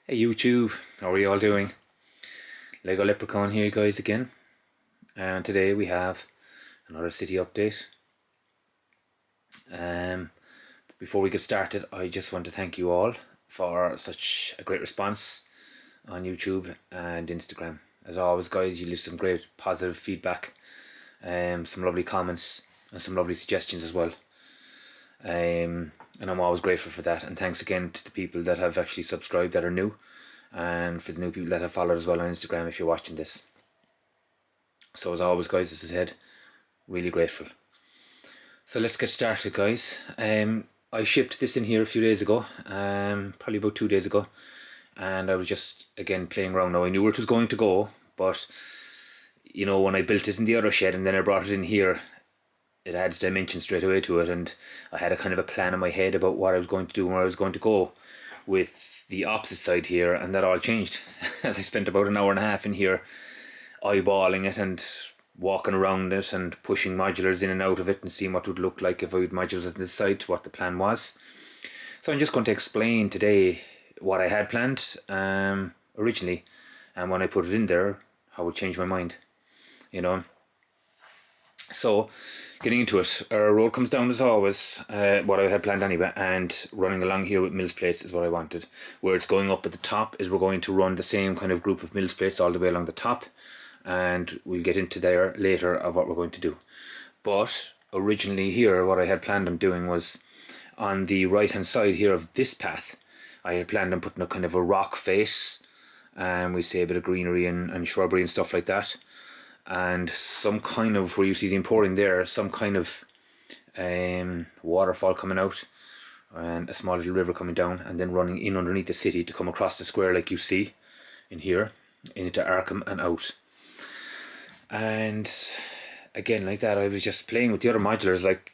Hey YouTube, how are you all doing? Lego Leprechaun here guys again, and today we have another city update. Before we get started, I just want to thank you all for such a great response on YouTube and Instagram. As always guys, you leave some great positive feedback, some lovely comments and some lovely suggestions as well. And I'm always grateful for that, and thanks again to the people that have actually subscribed that are new, and for the new people that have followed as well on Instagram if you're watching this. So as always guys, as I said, really grateful. So let's get started guys. I shipped this in here a few days ago, probably about 2 days ago, and I was just again playing around. Now I knew where it was going to go, but you know, when I built it in the other shed and then I brought it in here, it adds dimension straight away to it, and I had a kind of a plan in my head about what I was going to do and where I was going to go with the opposite side here, and that all changed as I spent about an hour and a half in here eyeballing it and walking around it and pushing modulars in and out of it and seeing what it would look like if I had modulars on this side, what the plan was. So I'm just going to explain today what I had planned originally, and when I put it in there, how it changed my mind, you know. So, getting into it, our road comes down as always, what I had planned anyway, and running along here with mills plates is what I wanted. Where it's going up at the top is we're going to run the same kind of group of mills plates all the way along the top, and we'll get into there later of what we're going to do. But originally here, what I had planned on doing was on the right hand side here of this path, I had planned on putting a kind of a rock face, and we say a bit of greenery and shrubbery and stuff like that, and some kind of, where you see the emporium there, some kind of waterfall coming out and a small little river coming down and then running in underneath the city to come across the square like you see in here into Arkham and out. And again, like that, I was just playing with the other modulars. Like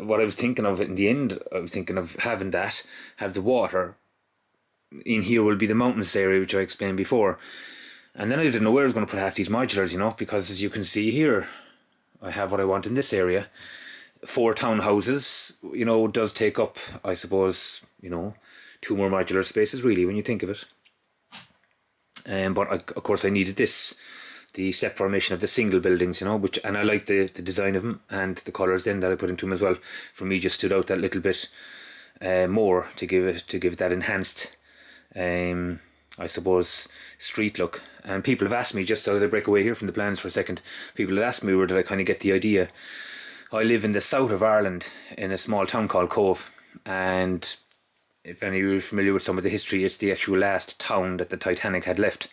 what I was thinking of in the end, I was thinking of having that, have the water in here will be the mountainous area which I explained before. And then I didn't know where I was going to put half these modulars, you know, because as you can see here, I have what I want in this area. 4 townhouses, you know, does take up, I suppose, you know, 2 more modular spaces really when you think of it. But of course I needed this, the step formation of the single buildings, you know, which, and I like the design of them and the colours then that I put into them as well. For me, just stood out that little bit more to give it that enhanced I suppose street look. And people have asked me, just as I break away here from the plans for a second, people have asked me where did I kind of get the idea. I live in the south of Ireland in a small town called Cove, and if any of you are familiar with some of the history, it's the actual last town that the Titanic had left.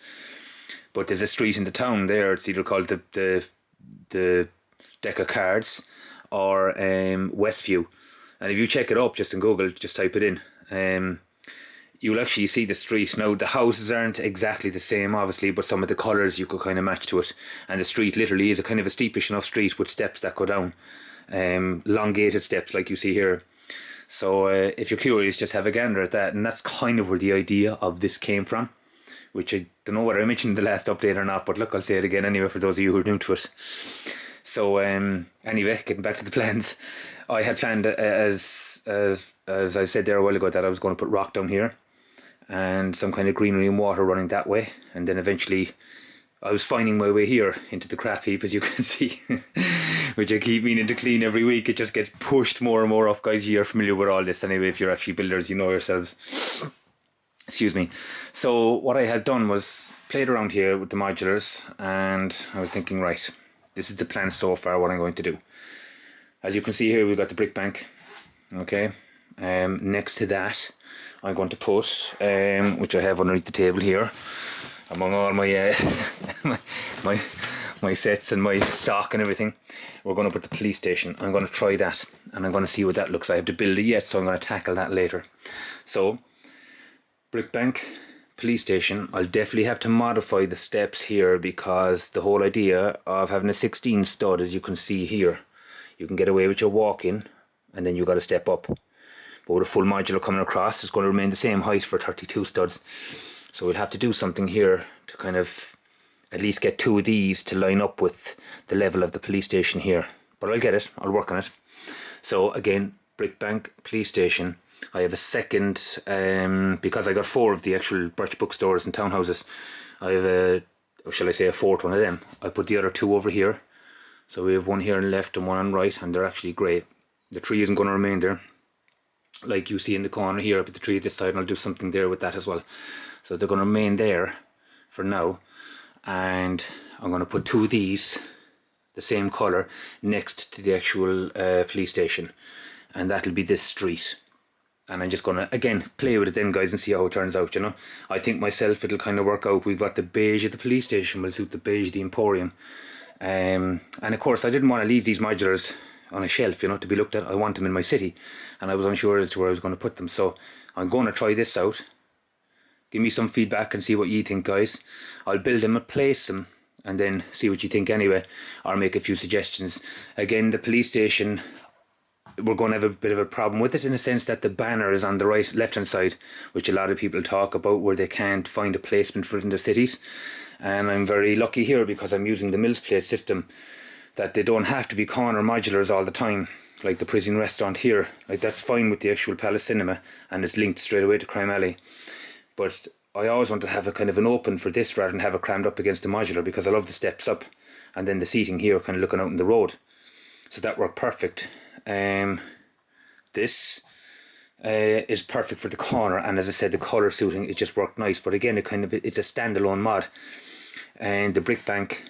But there's a street in the town there, it's either called the Deck of Cards or Westview, and if you check it up just in Google, just type it in, you'll actually see the street. Now the houses aren't exactly the same obviously, but some of the colours you could kind of match to it, and the street literally is a kind of a steepish enough street with steps that go down, elongated steps like you see here. So if you're curious, just have a gander at that, and that's kind of where the idea of this came from, which I don't know whether I mentioned in the last update or not, but look, I'll say it again anyway for those of you who are new to it. So anyway, getting back to the plans, I had planned as I said there a while ago that I was going to put rock down here and some kind of greenery and water running that way, and then eventually I was finding my way here into the crap heap, as you can see, which I keep meaning to clean every week. It just gets pushed more and more up, guys. You're familiar with all this anyway. If you're actually builders, you know yourselves. Excuse me. So what I had done was played around here with the modulars, and I was thinking, right, this is the plan so far, what I'm going to do. As you can see here, we've got the brick bank, okay. Next to that, I'm going to put, which I have underneath the table here, among all my my sets and my stock and everything, we're going to put the police station. I'm going to try that, and I'm going to see what that looks like. I have to build it yet, so I'm going to tackle that later. So, brick bank, police station. I'll definitely have to modify the steps here, because the whole idea of having a 16 stud, as you can see here, you can get away with your walk-in, and then you got to step up. But with a full modular coming across, it's going to remain the same height for 32 studs. So we'll have to do something here to kind of at least get 2 of these to line up with the level of the police station here. But I'll get it, I'll work on it. So again, brick bank, police station. I have a second, because I got 4 of the actual Birch bookstores and townhouses. I have a, or shall I say, a 4th one of them. I put the other 2 over here. So we have one here on the left and one on the right, and they're actually great. The tree isn't going to remain there, like you see in the corner here. I put the tree this side, and I'll do something there with that as well. So they're going to remain there for now. And I'm going to put 2 of these, the same colour, next to the actual police station. And that'll be this street. And I'm just going to, again, play with it then, guys, and see how it turns out, you know. I think myself it'll kind of work out. We've got the beige of the police station will suit the beige of the Emporium. And of course, I didn't want to leave these modulars on a shelf, you know, to be looked at. I want them in my city. And I was unsure as to where I was going to put them. So I'm going to try this out. Give me some feedback and see what you think, guys. I'll build them and place them, and then see what you think anyway. Or make a few suggestions. Again, the police station, we're going to have a bit of a problem with it, in a sense that the banner is on the left hand side, which a lot of people talk about, where they can't find a placement for it in their cities. And I'm very lucky here, because I'm using the Mills plate system, that they don't have to be corner modulars all the time, like the prison restaurant here. Like, that's fine with the actual Palace Cinema, and it's linked straight away to Crime Alley. But I always want to have a kind of an open for this rather than have it crammed up against the modular, because I love the steps up and then the seating here kind of looking out on the road. So that worked perfect. This is perfect for the corner, and as I said, the colour suiting, it just worked nice. But again, it's a standalone mod, and the brick bank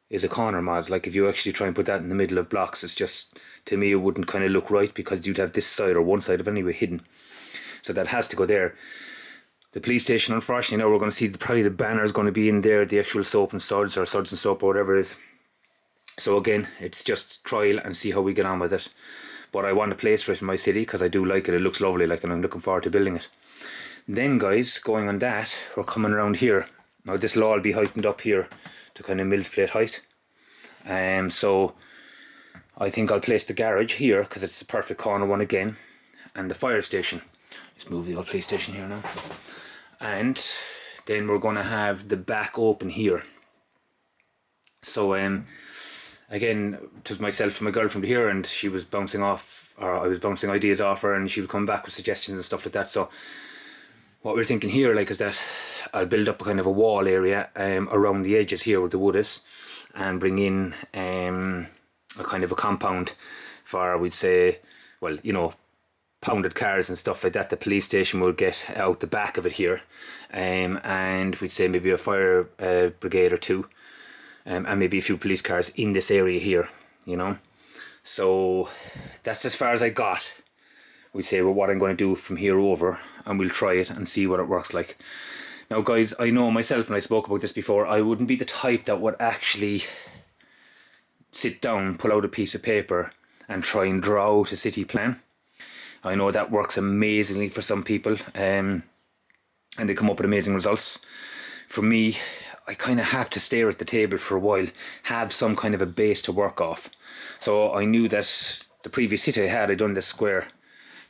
is a corner mod. Like, if you actually try and put that in the middle of blocks, it's just, to me, it wouldn't kind of look right, because you'd have this side or one side of anyway hidden. So that has to go there. The police station, unfortunately, now we're going to see probably the banner is going to be in there, the actual soap and suds, or suds and soap, or whatever it is. So again, it's just trial and see how we get on with it. But I want a place for it in my city, because I do like it. It looks lovely, like, and I'm looking forward to building it. Then, guys, going on that, we're coming around here. Now this will all be heightened up here to kind of Mills plate height. So I think I'll place the garage here, because it's the perfect corner one again, and the fire station. Let's move the old police station here now. And then we're going to have the back open here. So again, it was myself and my girlfriend here, and she was bouncing off, or I was bouncing ideas off her, and she would come back with suggestions and stuff like that. So what we're thinking here, like, is that I'll build up a kind of a wall area around the edges here where the wood is, and bring in a kind of a compound for, we'd say, well, you know, pounded cars and stuff like that. The police station will get out the back of it here, and we'd say maybe a fire brigade or 2, and maybe a few police cars in this area here, you know. So that's as far as I got, we'd say, with what I'm going to do from here over, and we'll try it and see what it works like. Now, guys, I know myself, and I spoke about this before, I wouldn't be the type that would actually sit down, pull out a piece of paper and try and draw out a city plan. I know that works amazingly for some people, and they come up with amazing results. For me, I kind of have to stare at the table for a while, have some kind of a base to work off. So I knew that the previous city I had, I'd done this square.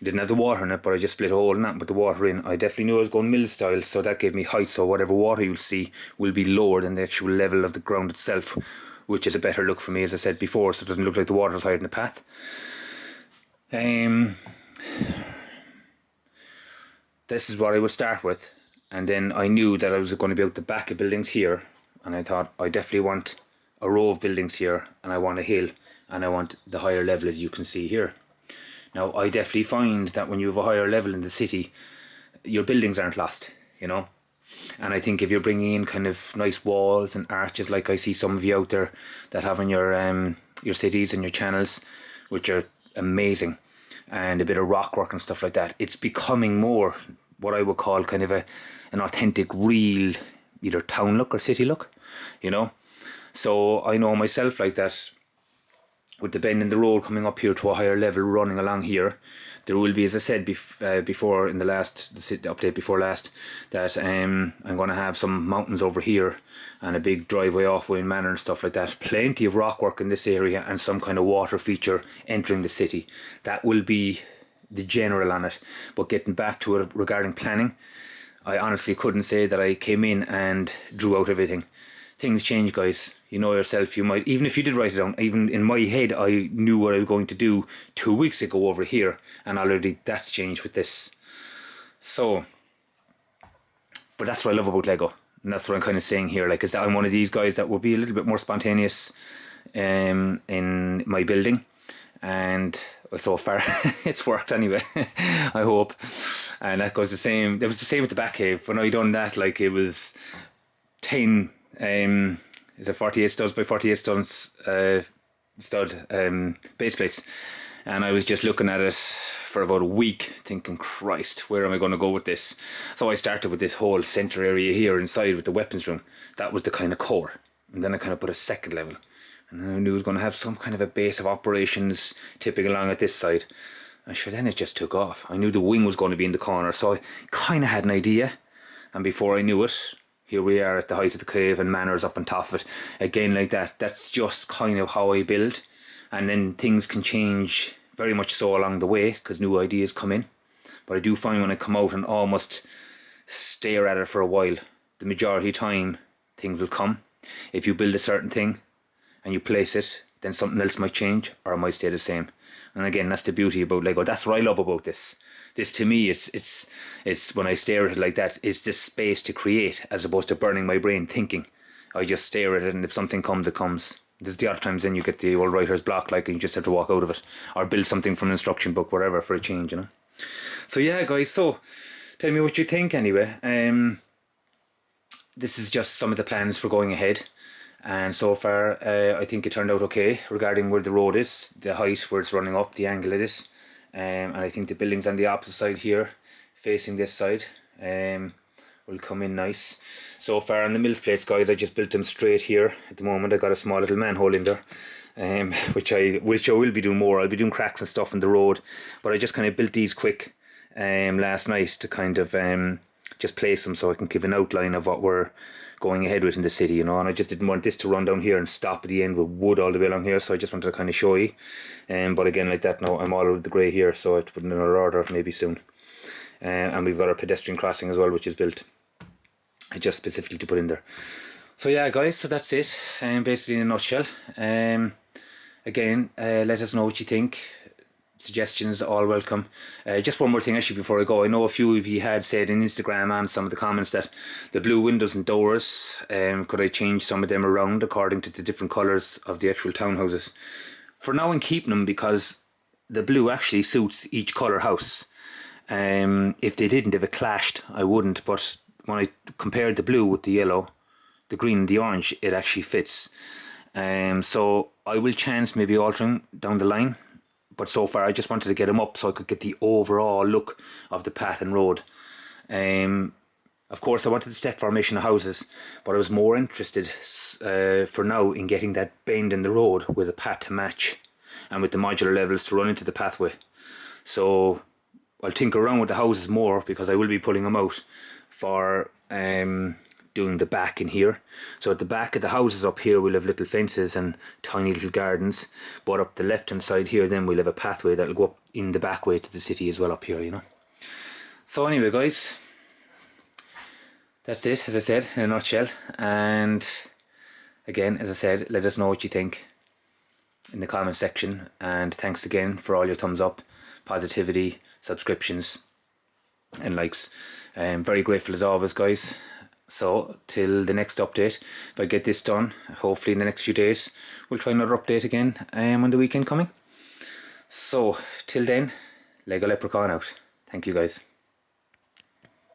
Didn't have the water in it, but I just split a hole in that and put the water in. I definitely knew I was going mill style, so that gave me height, so whatever water you'll see will be lower than the actual level of the ground itself, which is a better look for me, as I said before, so it doesn't look like the water's hiding the path. This is what I would start with, and then I knew that I was going to be out the back of buildings here, and I thought I definitely want a row of buildings here, and I want a hill, and I want the higher level, as you can see here. Now, I definitely find that when you have a higher level in the city, your buildings aren't lost, you know. And I think if you're bringing in kind of nice walls and arches, like I see some of you out there that have in your cities and your channels, which are amazing, and a bit of rock work and stuff like that, it's becoming more what I would call kind of an authentic, real, either town look or city look, you know. So I know myself, like, that with the bend in the road coming up here to a higher level, running along here, there will be, as I said before in the update before last, that I'm going to have some mountains over here and a big driveway off Wayne Manor and stuff like that. Plenty of rock work in this area and some kind of water feature entering the city. That will be the general on it. But getting back to it regarding planning, I honestly couldn't say that I came in and drew out everything. things change, guys. You know yourself, you might, even if you did write it down, even in my head, I knew what I was going to do 2 weeks ago over here, and already that's changed with this. So, but that's what I love about Lego, and that's what I'm kind of saying here, like, is that I'm one of these guys that will be a little bit more spontaneous in my building, and so far it's worked anyway. I hope. And that goes the same. It was the same with the back cave. When I done that, like, it was 10 is it 48 studs by 48 studs stud base plates, and I was just looking at it for about a week thinking, Christ, where am I going to go with this? So I started with this whole center area here inside with the weapons room. That was the kind of core, and then I kind of put a second level, and then I knew it was going to have some kind of a base of operations tipping along at this side. And sure, then it just took off. I knew the wing was going to be in the corner, so I kind of had an idea, and before I knew it, here we are at the height of the cave and Manor's up on top of it. Again, like that. That's just kind of how I build. And then things can change very much so along the way because new ideas come in. But I do find when I come out and almost stare at it for a while, the majority of the time things will come. If you build a certain thing and you place it, then something else might change or it might stay the same. And again, that's the beauty about Lego. That's what I love about this. This to me, it's when I stare at it like that, it's this space to create as opposed to burning my brain thinking. I just stare at it, and if something comes, it comes. There's the odd times then you get the old writer's block, like, and you just have to walk out of it or build something from an instruction book, whatever, for a change, you know. So yeah, guys. So tell me what you think anyway. This is just some of the plans for going ahead. And so far, I think it turned out okay regarding where the road is, the height, where it's running up, the angle it is. And I think the buildings on the opposite side here, facing this side, will come in nice. So far on the mills plates, guys, I just built them straight here. At the moment, I got a small little manhole in there, which I will be doing more. I'll be doing cracks and stuff in the road, but I just kind of built these quick last night to kind of just place them so I can give an outline of what we're going ahead with in the city, you know. And I just didn't want this to run down here and stop at the end with wood all the way along here, so I just wanted to kind of show you. But again, like that, now I'm all out of the grey here, so I have to put in another order maybe soon. And we've got our pedestrian crossing as well, which is built just specifically to put in there. So yeah, guys, so that's it, basically in a nutshell. Again, let us know what you think. Suggestions all welcome. Just one more thing actually before I go. I know a few of you had said in Instagram and some of the comments that the blue windows and doors, could I change some of them around according to the different colours of the actual townhouses. For now I'm keeping them because the blue actually suits each colour house. If they didn't, if it clashed, I wouldn't, but when I compared the blue with the yellow, the green and the orange, it actually fits. So I will chance maybe altering down the line. But so far I just wanted to get them up so I could get the overall look of the path and road. Of course I wanted the step formation of houses, but I was more interested for now in getting that bend in the road with a path to match and with the modular levels to run into the pathway. So I'll tinker around with the houses more because I will be pulling them out for doing the back in here. So at the back of the houses up here we'll have little fences and tiny little gardens, but up the left hand side here then we'll have a pathway that'll go up in the back way to the city as well up here, you know. So anyway, guys, that's it, as I said, in a nutshell. And again, as I said, let us know what you think in the comment section, and thanks again for all your thumbs up, positivity, subscriptions and likes. Very grateful as always, guys. So till the next update, if I get this done, hopefully in the next few days, we'll try another update again on the weekend coming. So till then, Lego Leprechaun out. Thank you, guys.